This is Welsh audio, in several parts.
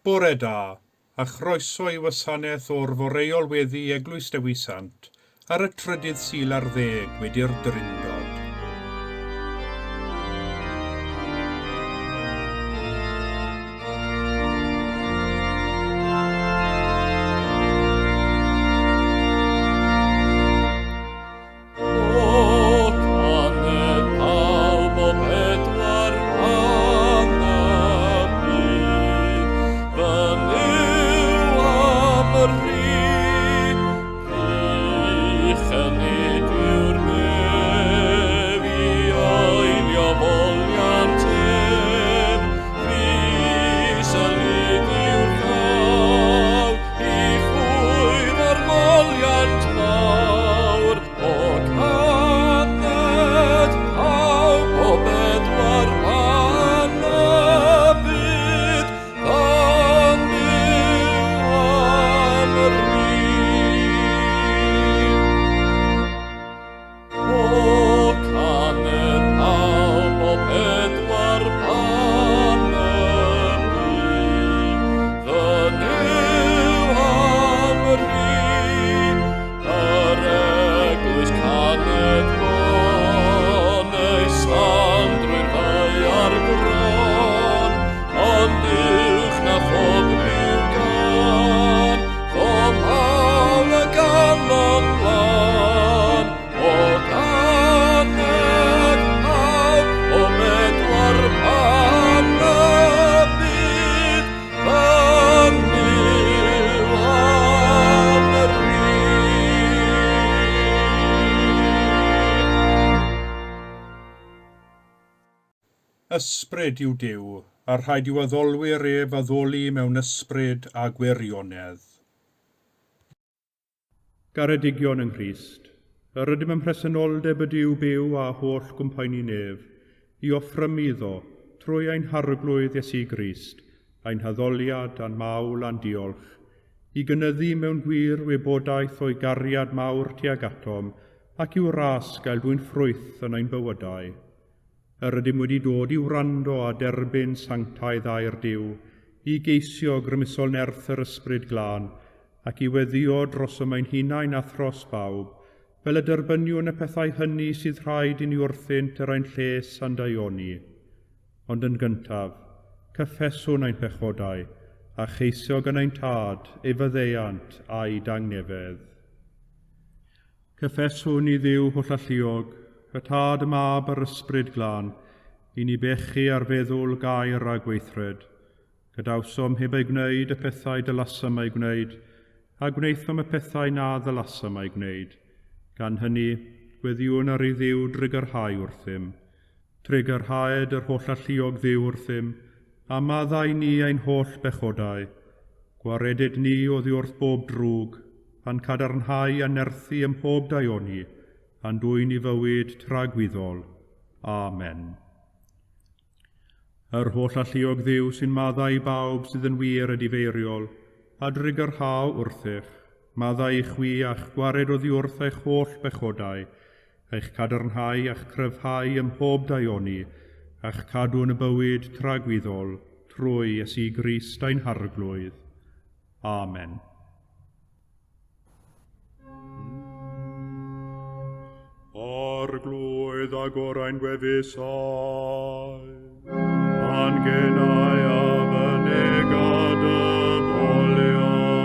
Bore da, a chroeso i wasanaeth o'r Boreol Weddi Eglwys Dewi Sant ar y Trydydd Sul ar 10 wedi'r Trindod. Ysbryd yw Duw, a rhaid i'w addolwyr ef addoli mewn ysbryd a gwirionedd. Garedigion yng Nghrist, yr ydym yn presenoldeb y Duw byw a holl gwmpaini nef, i offrym iddo, trwy ein harglwydd Iesu Grist, ein haddoliad a'n mawl a'n diolch, i gynyddu mewn gwir wybodaeth o'i gariad mawr tuag atom, ac i'w ras gael dwi'n ffrwyth yn ein bywydau. Yr ydym wedi dod i wrando a derbyn sanctaidd a'r Duw, i geisio grymusol nerth yr ysbryd glân, ac i weddio dros ym ein hunain a thros bawb, fel y derbyniwn y pethau hynny sydd rhaid i ni wrthynt yr ein lles a'n daioni. Ond yn gyntaf, cyffeswn ein pechodau, a cheisio gan ein tad, ei fyddeiant a'i dangnefedd. Cyffeswn i Dduw holl alluog, y tad y mab yr ysbryd glân, i ni bechu ar feddwl gair a gweithred. Gadawsom heb ei gwneud y pethau dylasam ei gwneud, a gwneithom y pethau na ddylasam ei gwneud. Gan hynny, gweddiwn ar ei Dduw drigyrhau wrthym. Trigyrhaed yr holl alluog Dduw wrthym, a maddau ni ein holl bechodau. Gwaredid ni oddi wrth bob drwg, pan cadarnhau a nerthu ym mhob daioni, a'n dwy'n i fywyd tragwyddol. Amen. Yr holl alluog Dduw sy'n maddau i bawb sydd yn wir ydi feiriol, a drigyrhaw wrthych, maddau i chwi a'ch gwared oddi wrth eich holl bechodau, eich cadarnhau a'ch cryfhau ym mhob daioni, a'ch cadw yn y bywyd tragwyddol, trwy Iesu Grist ein harglwydd. Amen. Arglwydd a gorau'n gwefusau, a'n genau a fynegad y foliant.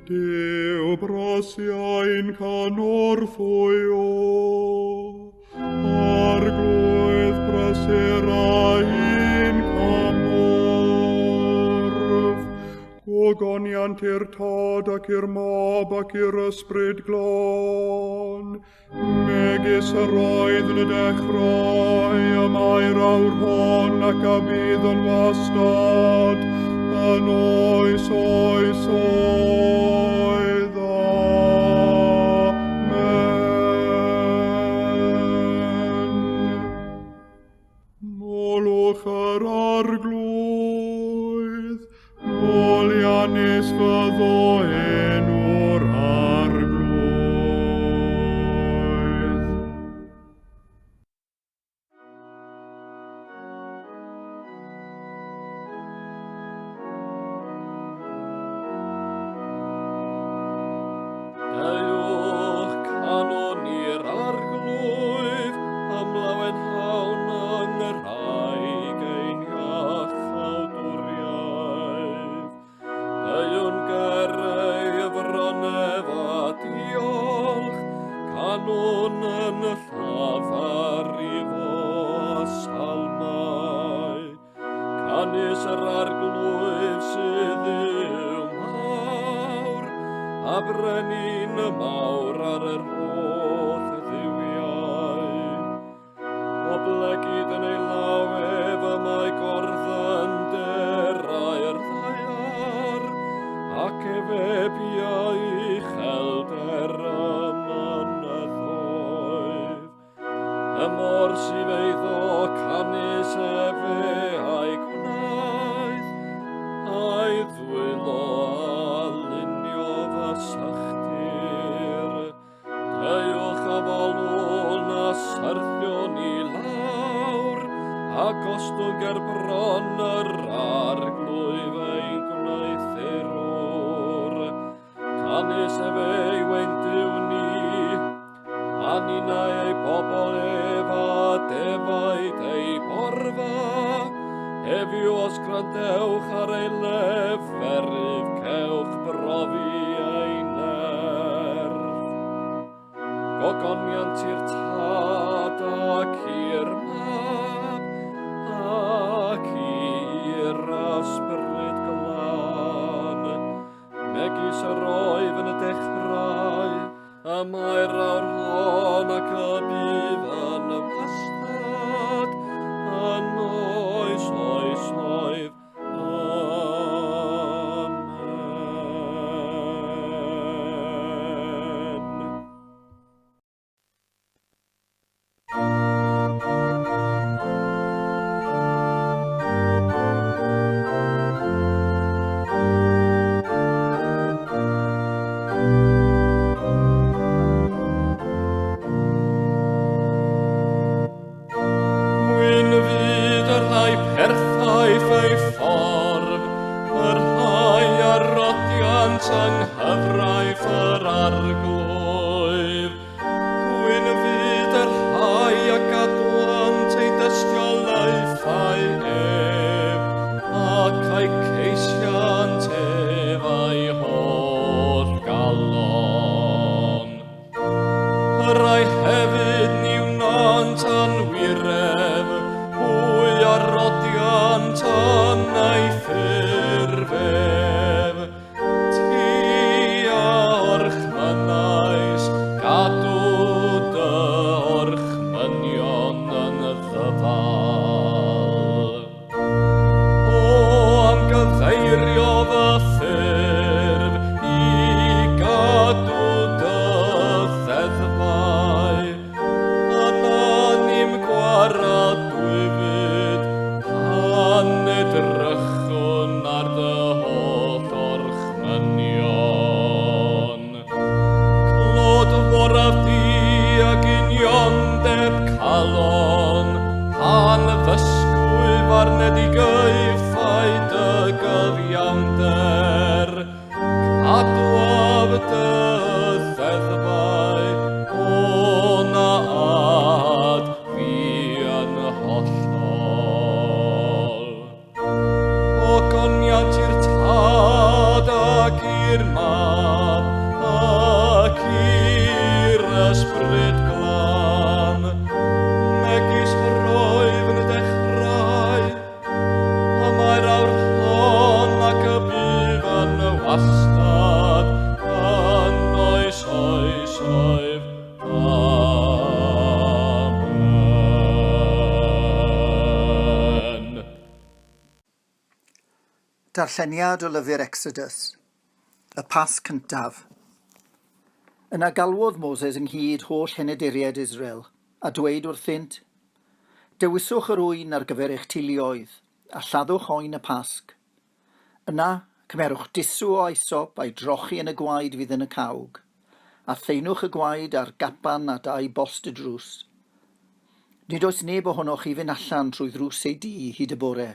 Duw brosiau'n canorthwyo, arglwydd braserau'n camorf. Gogoniant i'r tad ac i'r mab ac i'r ysbryd glân, megis yr oedd yn y dechrau, y mae'r awr hon ac a bydd yn wastad, yn oes oes oedd. Amen. Molwch yr arglwydd, Olianis fyddo enw'r arglwydd. Canis yr arglwydd sydd yw mawr, a brenin y mawr ar yr holl ddiwiau. O blegyd yn ei lawef y mae gorddyn derau'r ddaiar, ac efebiau uchelder y mynyddoedd. Y mor sydd eiddo canis efe a'i gwnaeth, a'i ddwylo a lunio fy sychtir. Deiwch a falwn a syrthion i lawr, a gostwn ger bron yr arglwydd ein gwnaethurwr. Canis efe ei wendiw ni, a nina ei bobl efa defaid ei borfa, heddiw os grandewch ar ei leferydd cewch brofi ei nerf. Gogoniant i'r tad ac i'r mab, ac i'r ysbryd glan. Megis yr oedd yn y dechrau, a mae'r awr hon ac y bydd yn y wastad, yn oes oes oedd. Amen. Wyn fydd yr rhai perffaith ei ffordd, yr rhai arodiant yng nghyfraith yr arglwydd. Wyn fydd yr rhai a gadwant ei dystiolaethau ef, ac ei ceisiant ef ei holl galon. Yr rhai hefyd niwnant anwiref, hwy arodiant yn ei ffurfef. Tia orchmynais, gadw dy orchmynion yn ddyfal. O am gyfeirio fy ffurf, i gadw dy ddeddfau. Ananim gwaradwyd, pan edrychwn ar dy holl orchmynion. Clod foraf di ag uniondeb calon, pan ddysgwyf arnedigeuthau dy gyfiawnder. Cadwaf dy ddeddfau, o na ad fi yn hollol. O goniant i'r tad ac i'r mab, ac i'r ysbryd glan. Megis roedd yn y dechrau, a mae'r awr hon ac y bydd yn y wastad, yn oes oes oedd. Amen. Darlleniad o lyfr Exodus, y pas cyntaf. Yna galwodd Moses ynghyd holl henediriaid Israel, a dweud wrthynt, dewiswch yr ŵyn ar gyfer eich teuluoedd, a lladdwch oen y pasg. Yna cymerwch disw o aesop a'i drochi yn y gwaed fydd yn y cawg, a theinwch y gwaed ar gapan a 2 bost y drws. Nid oes neb ohonoch i fynd allan trwy ddrws ei di hyd y bore.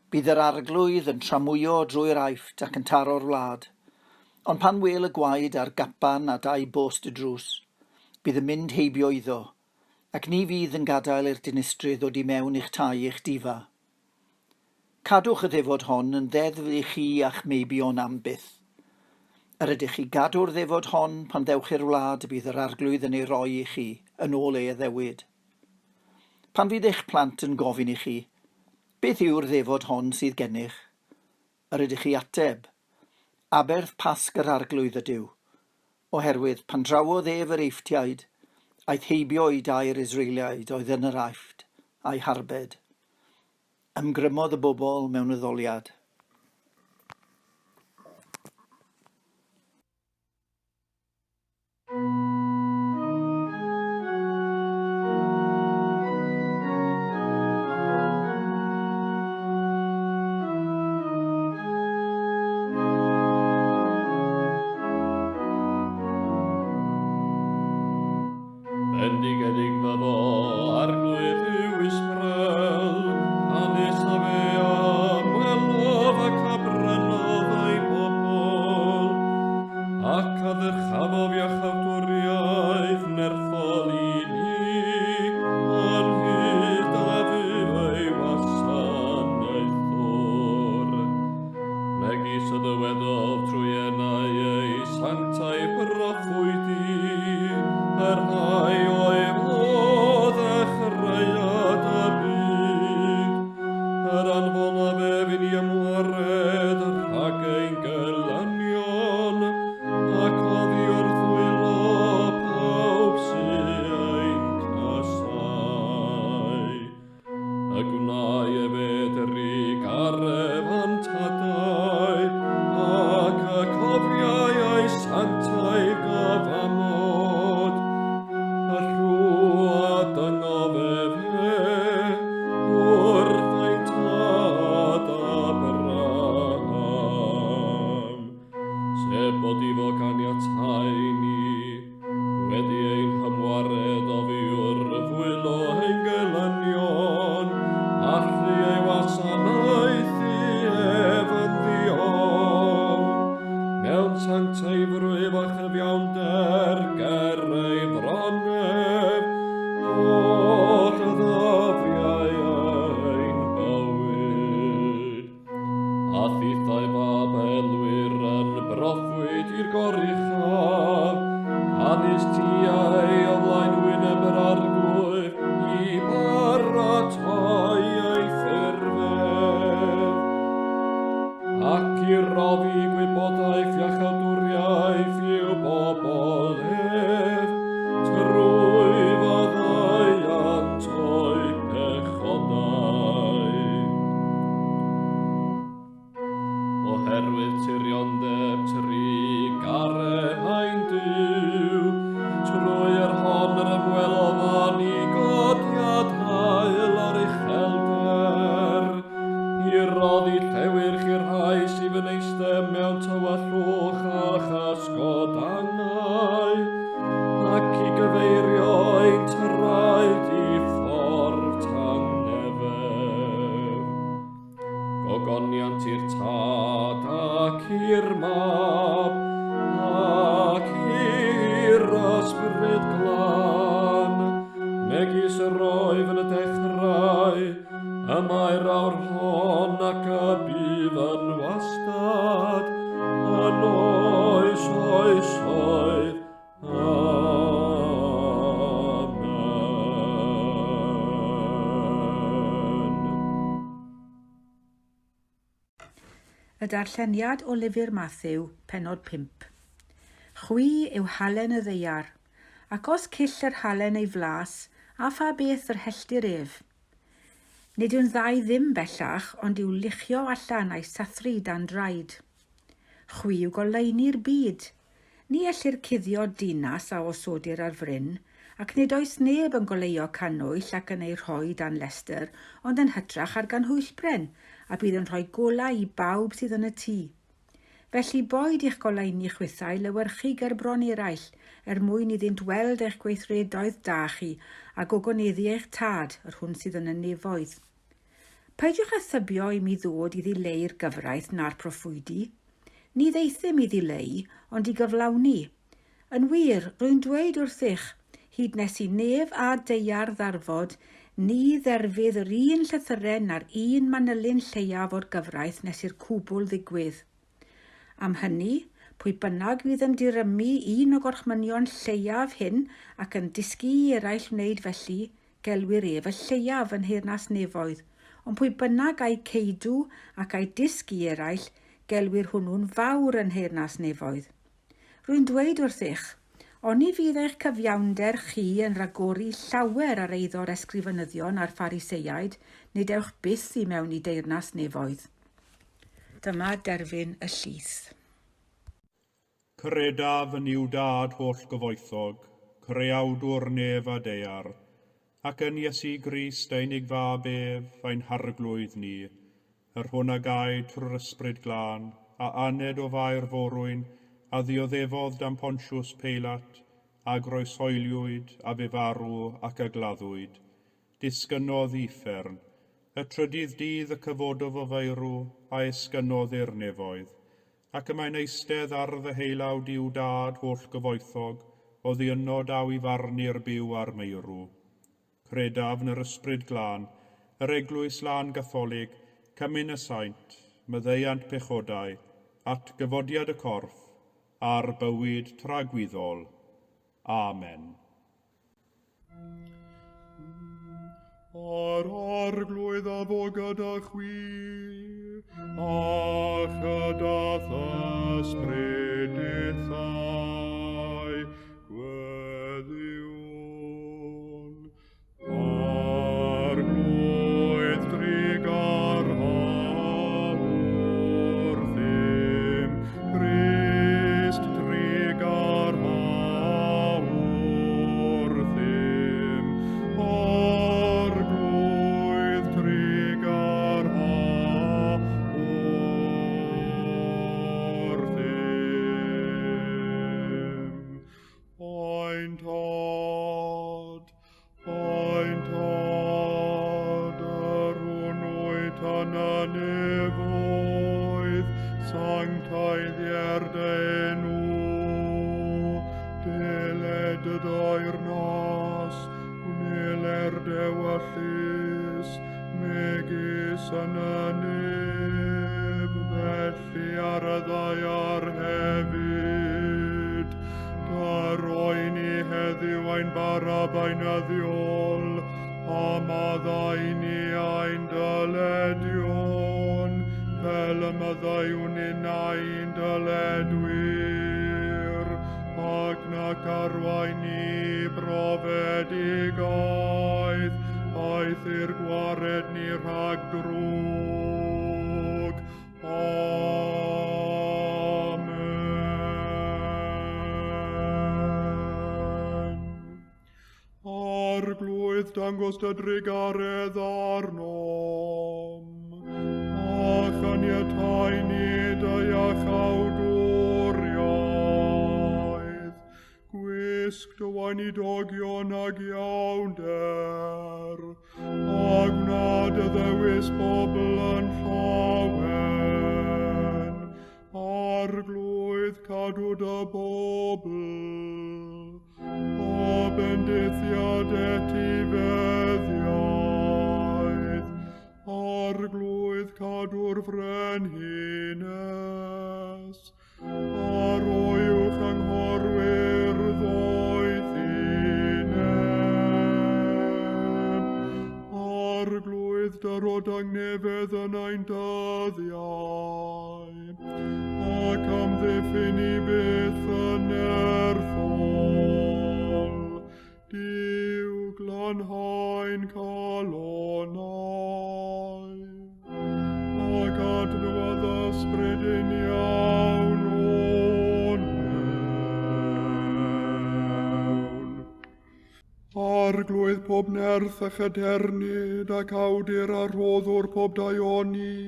Bydd yr arglwydd yn tramwyo drwy'r aifft ac yn taro'r wlad, ond pan wel y gwaed ar gapan a 2 bost y drws, bydd yn mynd heibio iddo, ac ni fydd yn gadael i'r dinistrydd ddod i mewn i'ch tai i'ch difa. Cadwch y ddefod hon yn ddeddf i chi a'ch meibion am byth. Yr ydych chi gadw'r ddefod hon pan ddewch i'r wlad bydd yr arglwydd yn ei roi i chi, yn ôl ei addewid. Pan fydd eich plant yn gofyn i chi, Beth yw'r ddefod hon sydd gennych? Yr ydych chi ateb, aberth pasg yr arglwydd ydyw, oherwydd pan drawodd ef yr Eifftiaid, aeth heibio i dair Israeliaid oedd yn yr Aifft a'i harbed. Ymgrymodd y bobl mewn addoliad. Bendigedig fyddo arglwydd yw Israel, hanes a fe amwelodd ac abrynodd ei bobl, ac a ddyrchafodd iach awtoriaeth nerthol i ni, anhyd a fydd ei wasanaeth o'r. Megis y ddywedodd trwy enau ei sanctau proffwydi, yr rhai o'i modd a chreuad y byd, yr anfon a fe fi'n i ymwared rhag ein gelynion, ac oddi wrth wylo pawb sy'n ein casau. Y gwnau e fedri garef antadau, ac y cofiau ei sanctau gafamod, a rhw a dyngof fe wrth ein tad Abraham. Sef bod i fo ganiatau ni, wedi ein hymwared o fiwr fwylo ein gelynion, allu ei wasanaeth i ef yn ddion. Mewn sanctau frwyf a chyfiawnder ger ei fronef, o'r ddyddiau ein bywyd. A thithau Babelwyr yn broffwyd i'r goruchaf, canis tiau o flaen wyneb yr arglwydd i baratoi ei ffurfedd, ac i roddi gwybodaeth iach awdwriaeth i'w bobl ef, trwy faddaiant o'i pechodau. Oherwydd tirioneb tri garef ein Duw, trwy'r hon yr ymwelodd fan i godiad hael ar uchelder, i roddi llewyrch i'r rhai sydd yn eistedd mewn tywyllwch a chasgodangau, ac i gyfeirio ein traed i ffordd tangnefedd. Gogoniant i'r tad ac i'r mab, ac i'r ysbryd glân, megis yr oedd yn y dechrau, y mae'r awr hon ac y bydd yn wastad, yn oes oesoedd. Y darlleniad o lyfr Mathew, pennod 5. Chwi yw halen y ddeiar, ac os cyll yr halen ei flas, a pha beth yr helltir ef. Nid yw'n ddau ddim bellach, ond yw luchio allan a'i sathru dan draed. Chwi yw goleini'r byd. Ni ellir cuddio dinas a osodir ar fryn, ac nid oes neb yn goleio canwyll ac yn ei rhoi dan lester, ond yn hytrach ar gan hwyllbren, a bydd yn rhoi gola i bawb sydd yn y tŷ. Felly boed i'ch goleini chwythau lywyrchu gerbron eraill, mwyn iddynt weld eich gweithredoedd da chi a gogoneddu eich tad, yr hwn sydd yn y nefoedd. Peidiwch a thybio i mi ddod i ddileu'r gyfraith na'r proffwydi. Ni ddeithym i ddileu, ond i gyflawni. Yn wir, rwy'n dweud wrthych, hyd nes i nef a deiar ddarfod, ni dderfydd yr un llythyren na'r un manylun lleiaf o'r gyfraith nes i'r cwbl ddigwydd. Am hynny, pwy bynnag fydd yn dirymu un o gorchmynion lleiaf hyn ac yn dysgu i eraill wneud felly, gelwir ef y lleiaf yn Nheyrnas Nefoedd, ond pwy bynnag a'i ceidw ac a'i dysgu eraill, gelwir hwnnw'n fawr yn nheyrnas nefoedd. Rwy'n dweud wrth eich, oni fydd eich cyfiawnder chi yn ragori llawer ar eiddo'r ysgrifenyddion a'r phariseiaid, nid ewch byth i mewn i deyrnas nefoedd. Dyma derfyn y llys. Credaf yn i'w dad holl gyfoethog, creawdwr nef a deiar, ac yn Iesu Grist ein fab ef ein harglwydd ni, yr hwn a gai trwy'r ysbryd glân, a aned o fair forwyn, a ddioddefodd dan Pontiws Peilat, a groesoeliwyd a fe farw ac a gladdwyd. Disgynnodd uffern, y trydydd dydd y cyfododd o feirw a esgynnodd i'r nefoedd, ac yma'n eistedd ar ddeheilawd i'w dad holl gyfoethog, o ddiynod aw i farnu'r byw ar meirw. Credaf yn yr ysbryd glân, yr Eglwys lân Gatholig, cymyn y Sant, myddeiant pechodau, at gyfodiad y corff, a'r bywyd tragwyddol. Amen. Ar arglwydd a fo gyda chwi, a chydath ysbryd ithau, gweddiwn. Arglwydd drigar hawr ddim, Christ drigar hawr ddim, arglwydd drigar hawr ddim. Oen tad, yr hwnnwyd yna nefoedd, sanctaidd ierdenu, deled y dair nas, wneler dewallus, megis yna nef, felly ar y ddaiar hefyd. Dar oen i heddiw ein barab ein addiol, a maddain i ein dyledion, fel y maddaiwn in ein dyledwyr, ac nac arwain i brofedigaeth, aeth i'r gwared ni rhag drwg. Arglwydd dangos dy drigaredd arnom, a chaniatau ni dy iachawdwriaeth, gwisg dy wain i dogion ag iawnder, a gnad y ddewis bobl yn llawen, arglwydd cadw dy bobl, o bendithiad etifeddiaeth, arglwydd cadw'r frenhines, ar oiwch anghorwyr ddoethinem, arglwydd dyrod angnefedd yn ein dyddiau, ac amddiffyn i byth yn erthol, Dyw glanhaen calonau, ac adnodd ysbryd yn iawn o'n mewn. Arglwydd pob nerth a chydernid ac awdur a rhoddwr pob daioni,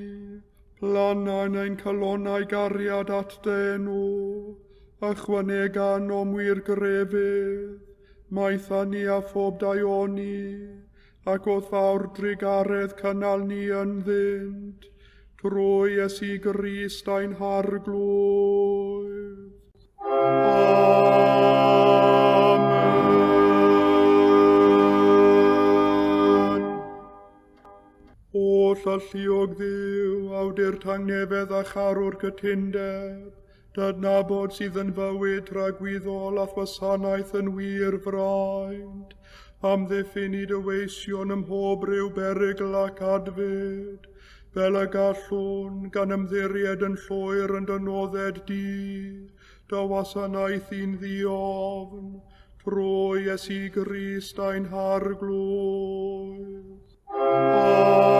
plana'n ein calonau gariad at denw, ychwanegan o mwir grefydd, maetha ni a phob daioni, ac oedd fawr drigaredd cynnal ni yn ddynt, trwy Iesu Grist ein harglwydd. Amen. O llalluog Dduw, awdur tangnefedd a charwr cytundeb, dydnabod sydd yn fywyd rhagwyddol a Gwasanaeth yn wir fraint, Amddiffyn i dyweision ym mhob ryw berygl ac adfyd, fel y gallwn gan ymddiried yn llwyr yn dynodded di, dy wasanaeth i'n ddiofn, trwy Iesu Grist a'n harglwydd. Amen.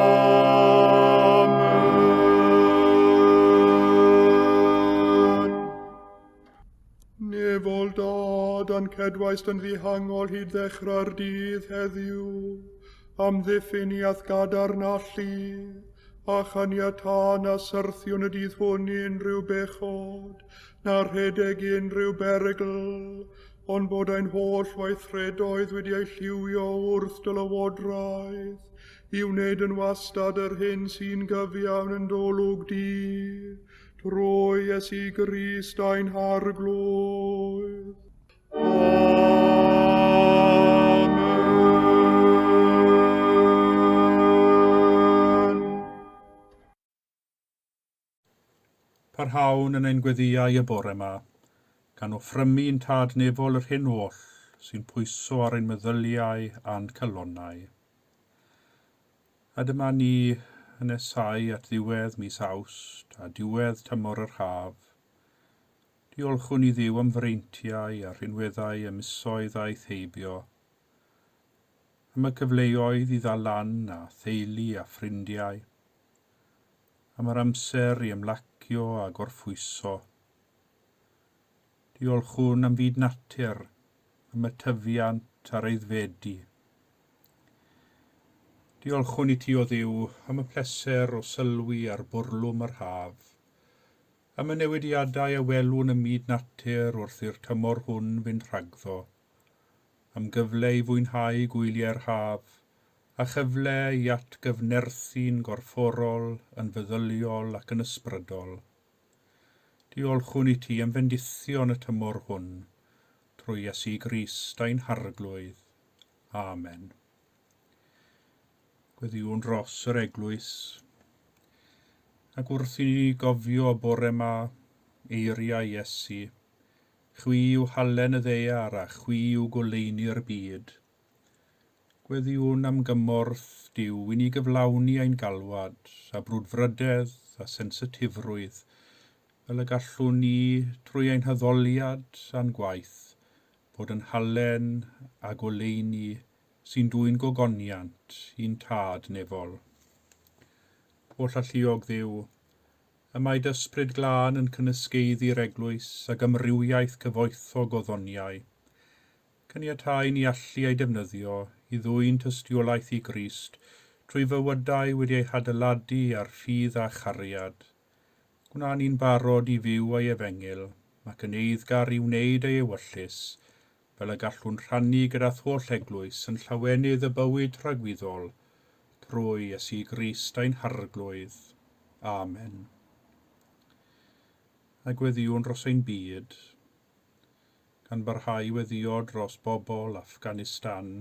Nefol dad a'n cedwaist yn ddihangol hyd ddechrau'r dydd heddiw, am ddiffyn i ath gadarn allu, a chaniatân a syrthiwn y dydd hwn i unrhyw bechod, na rhedeg i unrhyw berygl, ond bod ein holl weithredoedd wedi ei lliwio wrth dylywodraeth, i wneud yn wastad yr hyn sy'n gyfiawn yn dolwg di, trwy Iesu Grist a'n harglwydd. Amen. Parhawn yn ein gweddiau y bore yma, gan offrymu'n tad nefol yr hyn oll sy'n pwyso ar ein meddyliau a'n calonnau. A dyma ni yn nesau at ddiwedd mis Awst a diwedd tymor yr haf. Diolchwn i Dduw am freintiau a rhinweddau y misoedd a'i theibio, am y cyfleoedd i ddalan a theulu a ffrindiau, am yr amser i ymlacio a gorffwyso. Diolchwn am fyd natur, am y tyfiant a'r eiddfedu. Diolchwn i ti o Dduw am y pleser o sylwi ar bwrlwm yr haf, am y newidiadau a welwn y myd natur wrth i'r tymor hwn fynd rhagddo, am gyfle i fwynhau gwyliau'r haf, a chyfle i atgyfnerthu'n gorfforol, yn feddyliol ac yn ysbrydol. Diolchwn i ti am fendithion y tymor hwn, trwy Iesu Grist a'n harglwydd. Amen. Gweddiwn dros yr eglwys, ac wrth i ni gofio y bore yma eiriau Iesu, chwi yw halen y ddaear a chwi yw goleini'r byd. Gweddiwn am gymorth Duw i ni gyflawni ein galwad a brwdfrydedd a sensitifrwydd, fel y gallwn ni trwy ein hyddoliad a'n gwaith, bod yn halen a goleini sy'n dwy'n gogoniant i'n tad nefol. O llalluog Dduw, y mae dysbryd glân yn cynysgeiddi'r eglwys ag ymrywiaeth cyfoethog o ddoniau. Caniatáu ni allu ei defnyddio i ddwy'n tystiolaeth i Grist trwy fywydau wedi ei hadeiladu ar ffydd a chariad. Gwna ni'n barod i fyw ei efengil ac yn eiddgar i wneud ei ewyllus, fel y gallwn rhannu gyda'r holl eglwys yn llawenydd y bywyd rhagwyddol, trwy Iesu Grist a'n harglwydd. Amen. A gweddiwn dros ein byd, gan barhau weddio dros bobl Affganistan,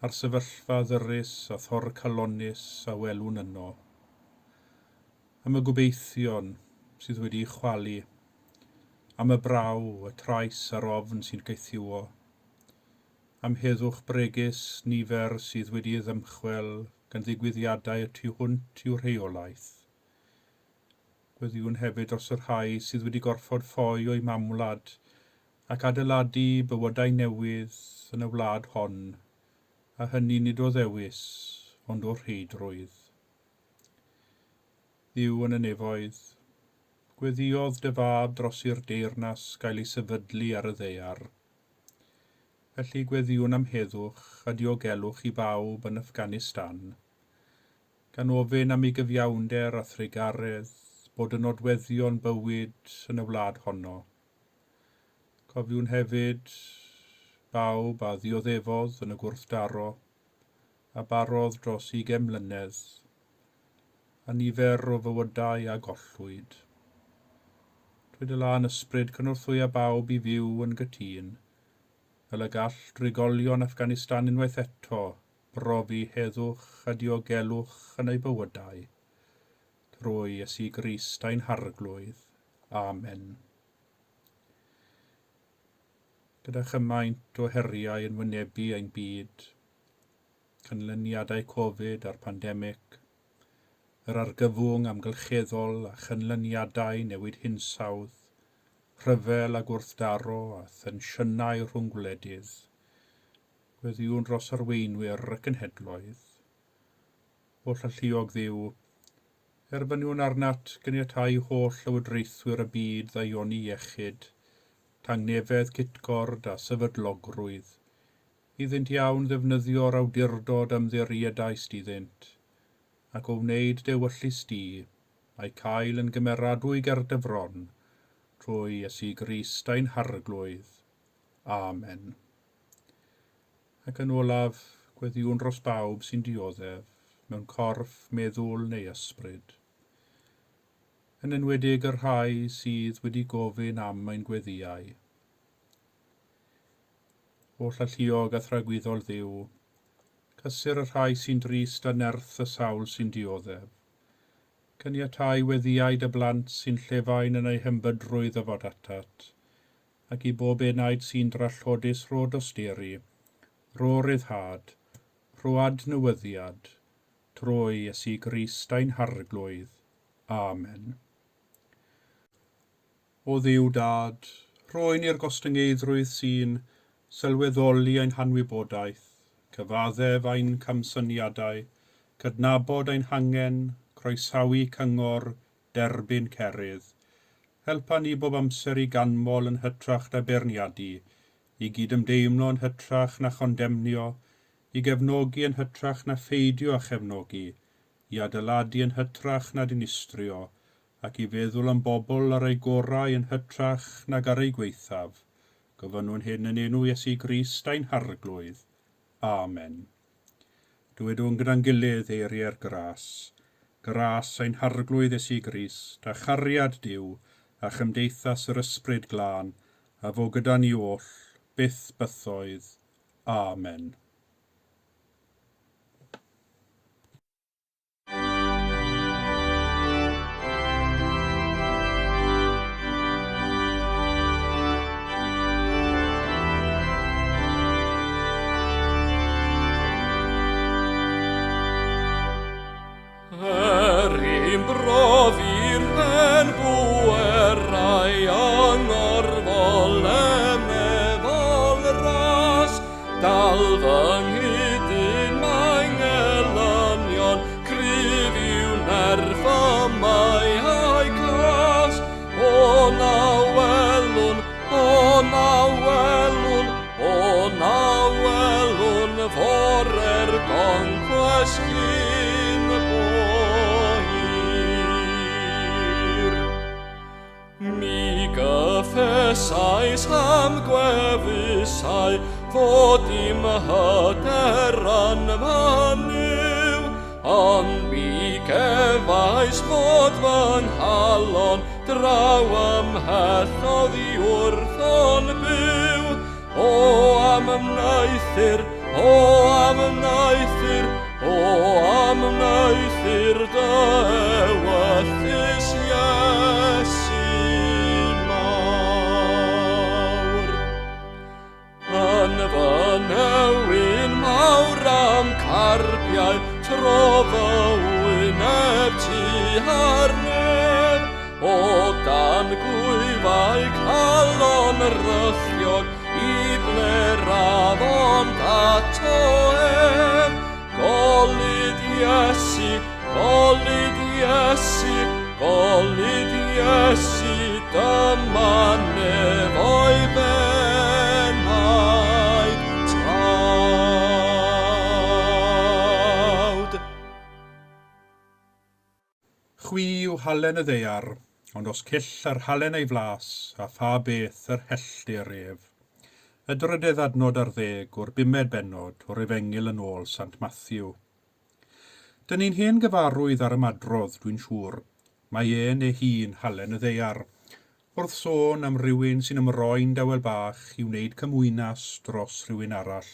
a'r sefyllfa ddyrus a thor calonnus a welwn yno. Am y gobeithion sydd wedi chwalu, am y braw, y trais a'r ofn sy'n geithiwo, am heddwch bregus nifer sydd wedi ddymchwel gan ddigwyddiadau y tu hwnt i'w rheolaeth. Gweddiwn hefyd dros yr rhai sydd wedi gorfod ffoi o'i mamwlad ac adeiladu bywydau newydd yn y wlad hon, a hynny nid o ddewis, ond o rheidrwydd. Dduw yn y nefoedd, gweddiodd dy fab dros i'r deyrnas gael ei sefydlu ar y ddaear. Felly gweddiwn am heddwch a diogelwch i bawb yn Affganistan, gan ofyn am ei gyfiawnder a threigaredd bod yn nodweddion bywyd yn y wlad honno. Cofiwn hefyd bawb a ddioddefodd yn y gwrthdaro a barodd dros 20 mlynedd, a nifer o fywydau a gollwyd. Dwi dy lan ysbryd cynorthwy a bawb i fyw yn gytun, fel y gall drigolion Affganistan unwaith eto brofi heddwch a diogelwch yn eu bywydau, trwy Iesu Grist a'n harglwydd. Amen. gyda chymaint o heriau yn wynebu ein byd, canlyniadau Covid a'r pandemig, yr argyfwng amgylcheddol a chynlyniadau newid hinsawdd, rhyfel a gwrthdaro a thensiynau rhwng gwledydd, gweddiwn dros arweinwyr y cenhedloedd, o llalluog ddiw, erbyniwn arnat gyniatau holl lywodraethwyr y byd ddaioni iechyd, tangnefedd cytgord a sefydlogrwydd, iddynt iawn ddefnyddio'r awdurdod ymddiriedais iddynt, ac o wneud dewyllus di, a'i cael yn gymeradwy ger dyfron, trwy Iesu Grist ein harglwydd. Amen. Ac yn olaf, gweddiwn dros bawb sy'n dioddef, mewn corff, meddwl neu ysbryd. Yn enwedig yr rhai sydd wedi gofyn am ein gweddiau. O llalluog a thragwyddol ddiw, cysur y rhai sy'n drist a nerth y sawl sy'n dioddef. Cyniatau weddiau dy blant sy'n llefain yn ei hembydrwydd y fod atat, ac i bob enaid sy'n drallodus rho dosteri, rho ryddhad, rho adnewyddiad, trwy Iesu Grist ein harglwydd. Amen. O Dduw Dad, rhoen i'r gostyngeidrwydd sy'n sylweddoli ein hanwybodaeth, cyfaddef ein camsyniadau, cydnabod ein hangen, croesawu cyngor, derbyn cerydd. Helpa ni bob amser i ganmol yn hytrach na berniadu, i gydymdeimlo'n hytrach na chondemnio, i gefnogi yn hytrach na pheidio a chefnogi, i adeiladu yn hytrach na dinistrio, ac i feddwl am bobl ar ei gorau yn hytrach nag ar ei gweithaf. Gofynnwn hyn yn enw Iesu Grist ein harglwydd. Amen. Dywedwn gyda'n gilydd eiriau'r gras. Gras ein harglwydd Iesu Grist, a chariad Duw, a chymdeithas yr ysbryd glân, a fo gyda ni oll, byth bythoedd. Amen. Brofi'r hen bwerau angorfol emefol ras, dal fy nghydyn mae'n elynion, cryf yw nerf amau a'i glas. O na welwn, o na welwn, o na welwn, fore'r goncwes cyn bwyr. Mi gyffesais am gwefusau, fod dim hyderan mynyw, ond mi gefais fod fy nghalon, draw ymhell oddi wrth o'n byw. O am ymneithir, o am ymneithir, o am ymneithir dy ewyllus Iesu mawr. Yn fy newyn mawr am carpiau, tro fy wyneb ti arnef, o dan gwyfau calon rychiog, i bleraf ond atoef. Golid Iesu, golid Iesu, golid Iesu, dyma nefo'i benaid tawd. Chwi yw halen y ddeiar, ond os cyll yr halen ei flas, a pha beth yr helltir ef. Y drydydd adnod ar 10 o'r 5 bennod o'r Efengil yn ôl Sant Matthew. Dyn ni'n hen gyfarwydd ar ymadrodd, dwi'n siŵr. Mae neu hun halen y ddeiar, wrth sôn am rywun sy'n ymroi'n dawel bach i wneud cymwynas dros rhywun arall.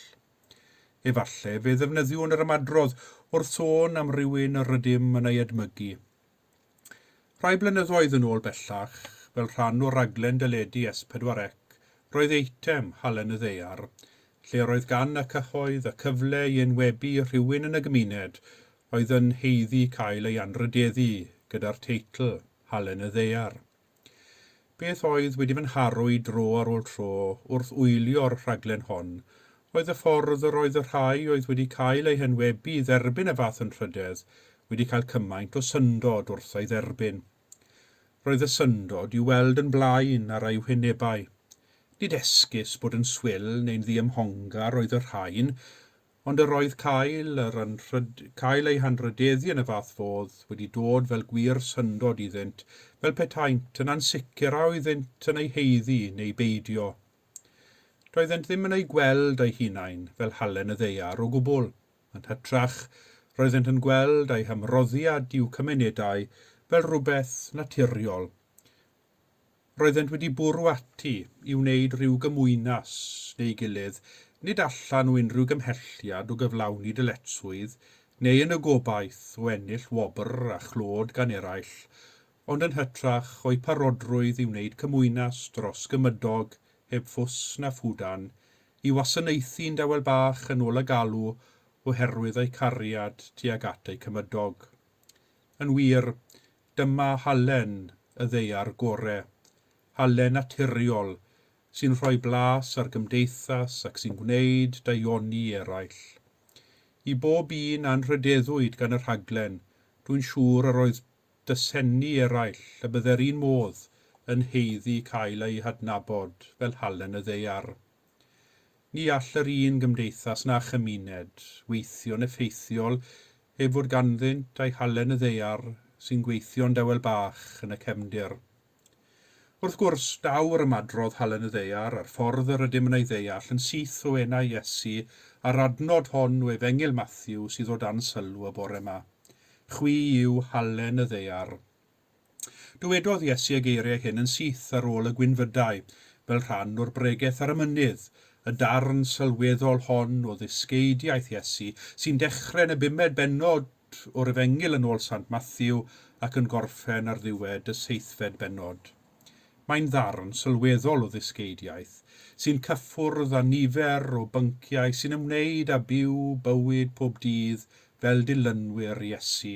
Efalle fe ddefnyddiwn yr ymadrodd wrth sôn am rywun y rydym yn ei edmygu. Rhai blynyddoedd yn ôl bellach, fel rhan o raglen deledu S4C, roedd eitem halen y ddeiar, lle roedd gan y cyhoedd y cyfle i enwebu rhywun yn y gymuned oedd yn heiddi cael ei anrydeddu gyda'r teitl halen y ddeiar. Beth oedd wedi fy nharw dro ar ôl tro wrth wylio'r rhaglen hon, oedd y ffordd yr oedd y rhai oedd wedi cael ei henwebu dderbyn y fath yn Trydedd wedi cael cymaint o syndod wrth ei dderbyn. Roedd y syndod i'w weld yn blaen ar ei wynebau. Nid esgus bod yn swil neu'n ddiymhongar oedd y rhain, ond yr oedd cael ei hanrydeddu yn y fath fodd wedi dod fel gwir syndod iddynt, fel petaint yn ansicr a oeddynt yn ei heiddi neu beidio. Doeddent ddim yn ei gweld ei hunain fel halen y ddeiar o gwbl, yn hytrach roeddent yn gweld ei hymroddiad i'w cymunedau fel rhywbeth naturiol. Roeddent wedi bwrw ati i wneud rhyw gymwynas neu gilydd, nid allan o unrhyw gymhelliad o gyflawni dyletswydd, neu yn y gobaith o ennill wobr a chlod gan eraill, ond yn hytrach o'i parodrwydd i wneud cymwynas dros gymydog heb ffws na ffwdan, i wasanaethu'n dawel bach yn ôl y galw oherwydd ei cariad tuag at ei cymydog. Yn wir, dyma halen y ddeiar gorau, halen naturiol, sy'n rhoi blas ar gymdeithas ac sy'n gwneud daioni eraill. I bob un anrhydeddwyd gan y rhaglen, dwi'n siŵr yr oedd dysenni eraill y bydde'r un modd yn heiddi cael ei hadnabod fel halen y ddeiar. Ni all yr un gymdeithas na chymuned weithio'n effeithiol heb fod ganddynt ei halen y ddeiar sy'n gweithio'n dawel bach yn y cefndir. Wrth gwrs, daw'r ymadrodd halen y ddeiar a'r ffordd yr ydym yn ei ddeall yn syth o enau Iesu a'r adnod hon o Efengil Matthew sydd o dan sylw y bore yma. Chwi yw halen y ddeiar. Dywedodd Iesu y geiriau hyn yn syth ar ôl y gwynfydau, fel rhan o'r bregaeth ar y mynydd, y darn sylweddol hon o ddysgeidiaeth Iesu sy'n dechrau'n y 5 bennod o'r Efengil yn ôl Sant Matthew ac yn gorffen ar ddiwedd y 7 bennod. Mae'n ddarn sylweddol o ddysgeidiaeth sy'n cyffwrdd â nifer o bynciau sy'n ymwneud â byw bywyd pob dydd fel dilynwyr Iesu.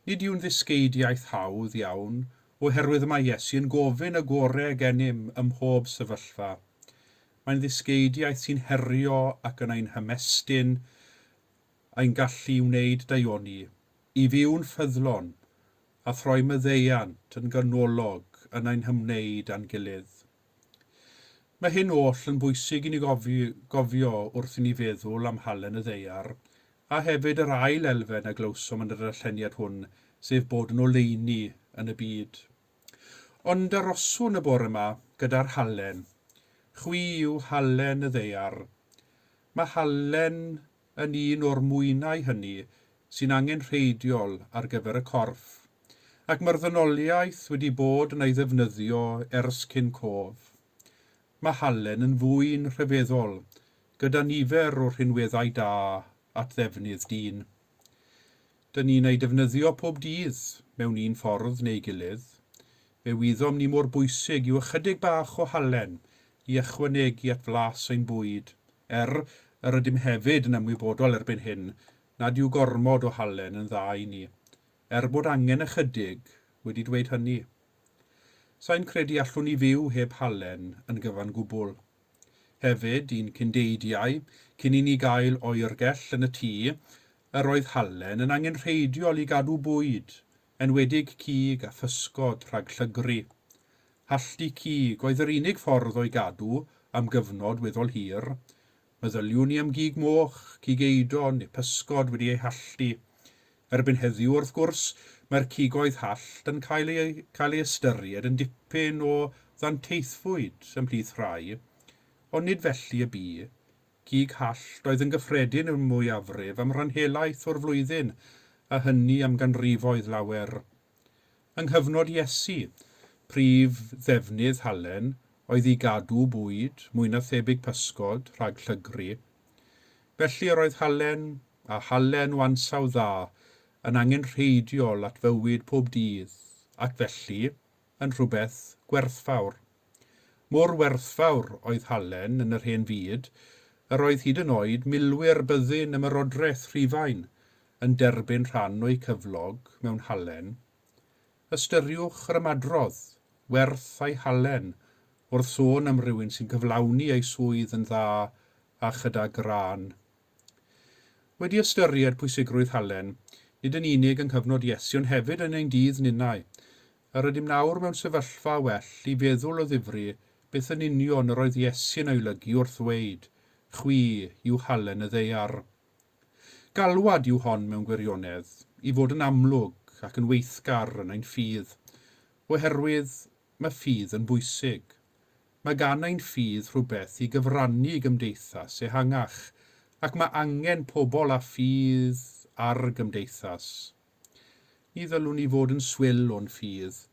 Nid yw'n ddysgeidiaeth hawdd iawn oherwydd mae Iesu yn gofyn y gorau gennym ym mhob sefyllfa. Mae'n ddysgeidiaeth sy'n herio ac yn ein hymestyn a'n gallu wneud daioni, i fyw'n ffyddlon a throi maddeiant yn ganolog yn ein hymwneud a'n gilydd. Mae hyn oll yn bwysig i ni gofio wrth i ni feddwl am halen y ddeiar, a hefyd yr ail elfen a glywsom yn yr darlleniad hwn, sef bod yn oleuni yn y byd. Ond aroswn y bore yma gyda'r halen. Chwi yw halen y ddeiar. Mae halen yn un o'r mwynau hynny sy'n angenrheidiol ar gyfer y corff, ac mae'r ddynoliaeth wedi bod yn ei ddefnyddio ers cyn cof. Mae halen yn fwy'n rhyfeddol, gyda nifer o rhinweddau da at ddefnydd dyn. Dyn ni'n ei defnyddio pob dydd mewn un ffordd neu gilydd. Fe wyddom ni mor bwysig yw ychydig bach o halen i ychwanegu at flas ein bwyd, yr ydym hefyd yn ymwybodol erbyn hyn nad yw gormod o halen yn dda i ni. Bod angen ychydig wedi dweud hynny. Sa'n credu allwn ni fyw heb halen yn gyfan gwbl. Hefyd, un cyndeidiau, cyn i ni gael oergell yn y tŷ, yr oedd halen yn angenrheidiol i gadw bwyd, enwedig cig a physgod rhag llygru. Halltu cig oedd yr unig ffordd o'i gadw am gyfnod weddol hir. Meddyliwn ni am gig moch, cig eidon neu pysgod wedi ei halltu. Erbyn heddiw wrth gwrs, mae'r cigoedd hallt yn cael ei ystyried yn dipyn o ddanteithfwyd ymhlith rhai, ond nid felly y bu. Cig hallt oedd yn gyffredin yn mwyafrif am rhanhelaeth o'r flwyddyn, a hynny am ganrifoedd lawer. Yng nghyfnod Iesu, prif ddefnydd halen oedd i gadw bwyd, mwy na thebyg pysgod, rhag llygru. Felly yr oedd halen a halen o ansawdd dda yn angenrheidiol at fywyd pob dydd, ac felly yn rhywbeth gwerthfawr. Mor werthfawr oedd halen yn yr hen fyd, yr oedd hyd yn oed milwyr byddin ymerodraeth Rhufain yn derbyn rhan o'i cyflog mewn halen. Ystyriwch yr ymadrodd, werth ei halen, wrth sôn am rywun sy'n cyflawni ei swydd yn dda a chydag gran. Wedi ystyried pwysigrwydd halen, nid yn unig yng nghyfnod Iesu ond hefyd yn ein dydd ninnau, a rydym nawr mewn sefyllfa well i feddwl o ddifri beth yn union yr oedd Iesu'n olygu wrth ddweud, chwi yw halen y ddeiar. Galwad yw hon mewn gwirionedd i fod yn amlwg ac yn weithgar yn ein ffydd, oherwydd mae ffydd yn bwysig. Mae gan ein ffydd rhywbeth i gyfrannu gymdeithas ehangach, ac mae angen pobl a ffydd ar gymdeithas. Ni ddylwn ni fod yn swyl o'n ffydd,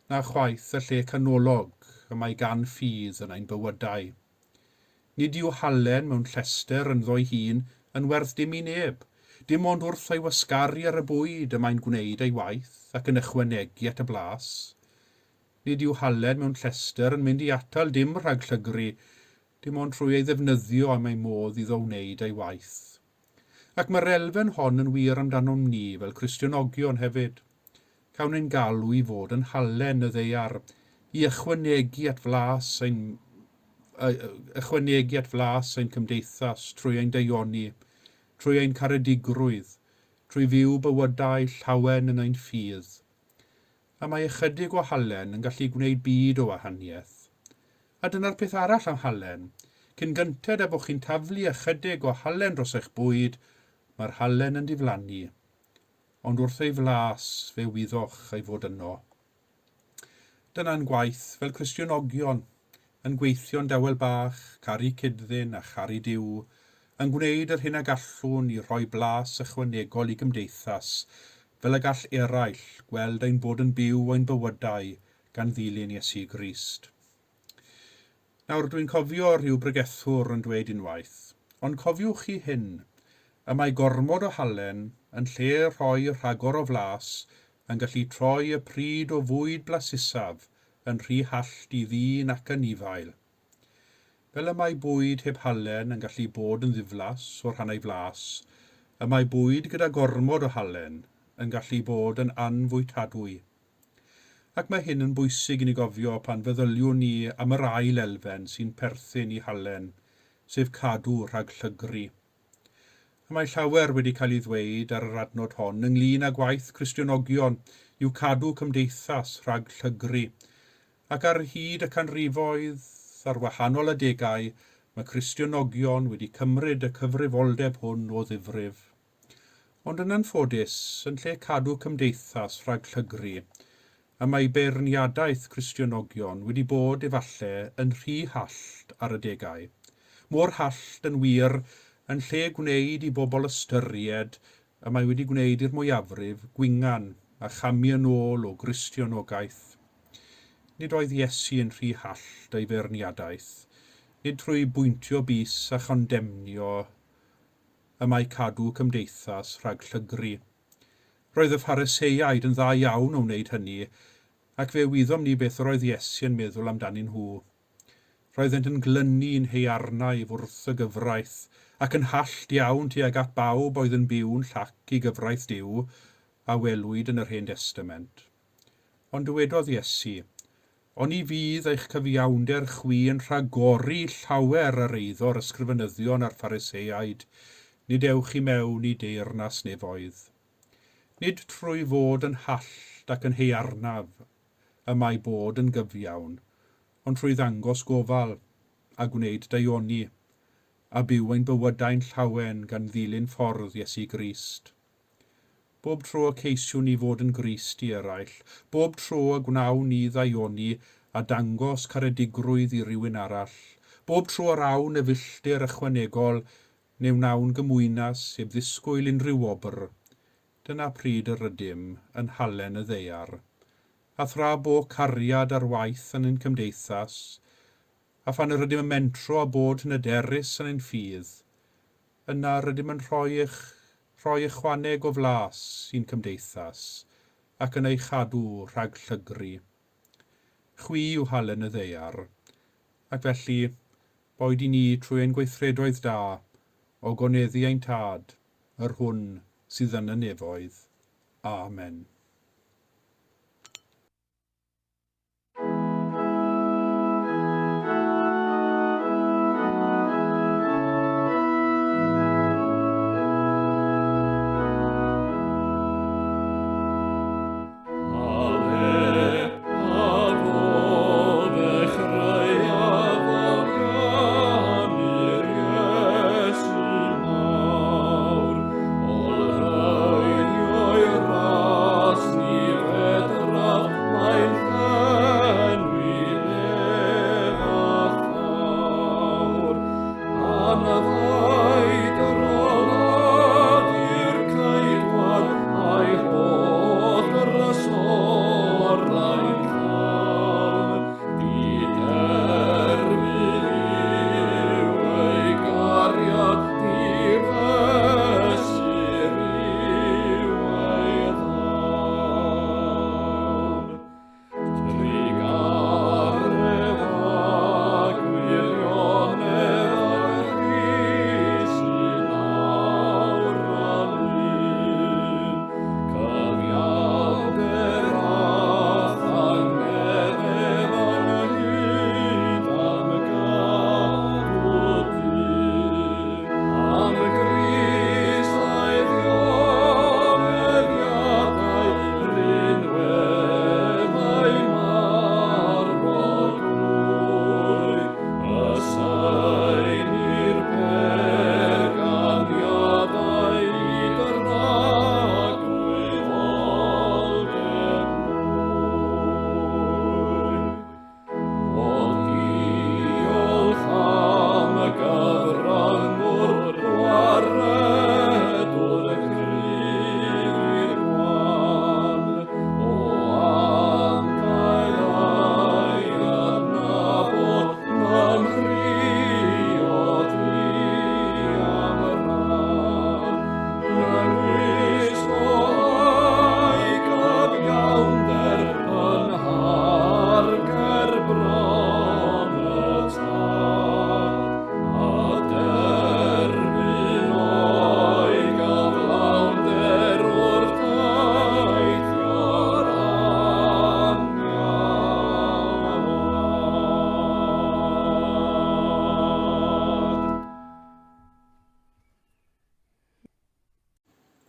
na chwaith y lle canolog y mae gan ffydd yn ein bywydau. Nid yw halen mewn llester yn ddoi hun yn werth dim i neb, dim ond wrth ei wasgaru ar y bwyd y mae'n gwneud ei waith ac yn ychwanegu at y blas. Nid yw halen mewn llester yn mynd i atal dim rhag llygru, dim ond trwy ei ddefnyddio am ei modd iddo wneud ei waith. Ac mae'r elfen hon yn wir amdano ni fel Cristionogion hefyd. Cawn ein galw i fod yn halen y ddeiar, i ychwanegu at flas ein cymdeithas trwy ein deioni, trwy ein caredigrwydd, trwy fyw bywydau llawen yn ein ffydd. A mae ychydig o halen yn gallu gwneud byd o wahaniaeth. A dyna'r peth arall am halen. Cyn gynted a bod chi'n taflu ychydig o halen dros eich bwyd, mae'r halen yn diflannu. Ond wrth ei flas fe wyddoch ei fod yno. Dyna'n gwaith fel Cristionogion, yn gweithio'n dawel bach, caru cydddyn a charu Duw, yn gwneud yr hyn a gallwn i rhoi blas ychwanegol i gymdeithas, fel y gall eraill gweld ein bod yn byw ein bywydau gan ddilyn Iesu Grist. Nawr dwi'n cofio rhyw bregethwr yn dweud unwaith, ond cofiwch chi hyn, y mae gormod o halen yn lle rhoi rhagor o flas yn gallu troi y pryd o fwyd blasusaf yn rhy hallt i ddyn ac yn ifael. Fel y mae bwyd heb halen yn gallu bod yn ddiflas o rhan ei flas, y mae bwyd gyda gormod o halen yn gallu bod yn anfwytadwy. Ac mae hyn yn bwysig i ni gofio pan feddyliwn ni am yr ail elfen sy'n perthyn i halen, sef cadw rhag llygru. Mae llawer wedi cael ei ddweud ar yr adnod hon ynglyn â gwaith Cristionogion yw cadw cymdeithas rhag llygru, ac ar hyd y canrifoedd ar wahanol adegau mae Cristionogion wedi cymryd y cyfrifoldeb hwn o ddifrif. Ond yn anffodus, yn lle cadw cymdeithas rhag llygru, a mae beirniadaeth Cristionogion wedi bod efallai yn rhy hallt ar adegau. Mor hallt yn wir yn lle gwneud i bobl ystyried a mae wedi gwneud i'r mwyafrif gwyngan a chamu yn ôl o Gristionogaeth. Nid oedd Iesu yn rhy hallt ei beirniadaeth, nid trwy bwyntio bys a chondemnio y mae cadw cymdeithas rhag llygru. Roedd y Phariseiaid yn dda iawn o wneud hynny, ac fe wyddom ni beth yr oedd Iesu yn meddwl amdanyn nhw. Roeddent yn glynu'n haearnau wrth y gyfraith, ac yn hallt iawn tuag at bawb oedd yn byw'n llac i gyfraith Duw, a welwyd yn yr Hen Testament. Ond dywedodd Iesu, ond i fydd eich cyfiawnder chwi yn rhagori llawer ar eiddo'r ysgrifenyddion a'r Phariseiaid, nid ewch i mewn i deyrnas nefoedd. Nid trwy fod yn hallt ac yn haearnaf y mae bod yn gyfiawn, ond trwy ddangos gofal a gwneud daioni, a byw ein bywydau'n llawen gan ddilyn ffordd Iesu Grist. Bob tro y ceisiwn ni fod yn Grist i eraill, bob tro y gwnawn ni ddaioni a dangos caredigrwydd i rywun arall, bob tro yr awn y filltir ychwanegol neu wnawn gymwynas heb ddisgwyl unrhyw wobr, dyna pryd y rydym yn halen y ddeiar, a thra bo cariad ar waith yn ein cymdeithas, a phan y rydym yn mentro a bod yn hyderus yn ein ffydd, yna rydym yn rhoi ychwaneg o flas i'n cymdeithas ac yn ei chadw rhag llygru. Chwi yw halen y ddeiar, ac felly boed I ni trwy ein gweithredoedd da o goneddu ein tad, yr hwn sydd yn y nefoedd. Amen.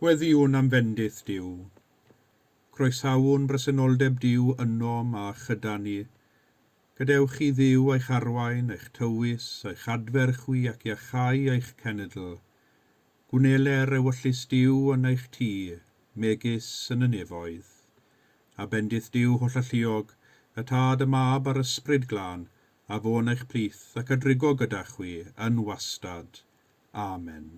Gweddiwn am fendith Duw. Croesawwn bresenoldeb Duw ynom a chyda ni. Gadewch I Dduw eich arwain, eich tywys, eich adferchwi ac iachau eich cenedl. Gwneler ewyllus Duw yn eich tŷ, megis yn y nefoedd. A bendith Duw holl alluog, y tad y mab a'r ysbryd glân, a fo'n eich plith ac adrigo gyda chwi yn wastad. Amen.